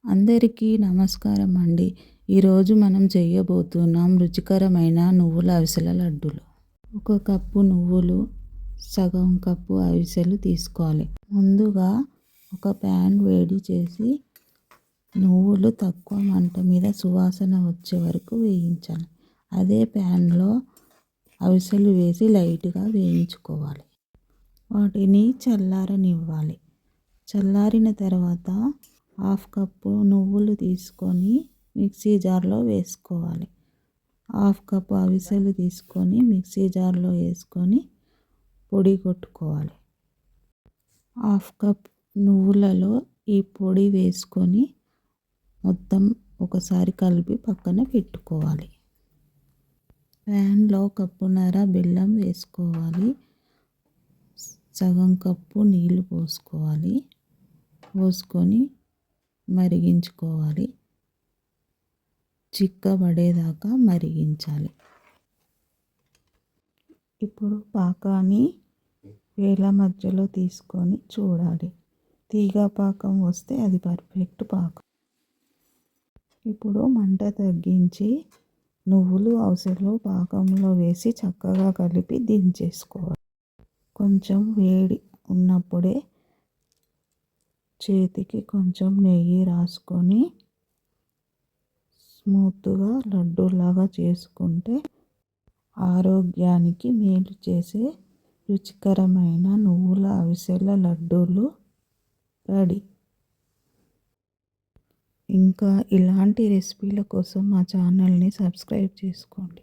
అందరికీ నమస్కారం అండి. ఈరోజు మనం చేయబోతున్నాం రుచికరమైన నువ్వుల అవిసెల లడ్డూలు. 1 కప్పు నువ్వులు, సగం కప్పు అవిసెలు తీసుకోవాలి. ముందుగా ఒక ప్యాన్ వేడి చేసి నువ్వులు తక్కువ మంట మీద సువాసన వచ్చే వరకు వేయించాలి. అదే ప్యాన్లో అవిసెలు వేసి లైట్గా వేయించుకోవాలి. వాటిని చల్లారనివ్వాలి. చల్లారిన తర్వాత 1/2 కప్పు నువ్వులు తీసుకొని మిక్సీ జార్లో వేసుకోవాలి. 1/2 కప్పు అవిసెలు తీసుకొని మిక్సీ జార్లో వేసుకొని పొడి కొట్టుకోవాలి. 1/2 కప్ నువ్వులలో ఈ పొడి వేసుకొని మొత్తం ఒకసారి కలిపి పక్కన పెట్టుకోవాలి. ప్యాన్లో 1.5 కప్పు బెల్లం వేసుకోవాలి. సగం కప్పు నీళ్ళు పోసుకోవాలి. పోసుకొని మరిగించుకోవాలి. చిక్కబడేదాకా మరిగించాలి. ఇప్పుడు పాకాన్ని వేళ్ళ మధ్యలో తీసుకొని చూడాలి. తీగ పాకం వస్తే అది పర్ఫెక్ట్ పాకం. ఇప్పుడు మంట తగ్గించి నువ్వులు అవిసెలు పాకంలో వేసి చక్కగా కలిపి దించేసుకోవాలి. కొంచెం వేడి ఉన్నప్పుడే చేతికి కొంచెం నెయ్యి రాసుకొని స్మూత్గా లడ్డూలాగా చేసుకుంటే ఆరోగ్యానికి మేలు చేసే రుచికరమైన నువ్వుల అవిసెల లడ్డూలు రెడీ. ఇంకా ఇలాంటి రెసిపీల కోసం మా ఛానల్ని సబ్స్క్రైబ్ చేసుకోండి.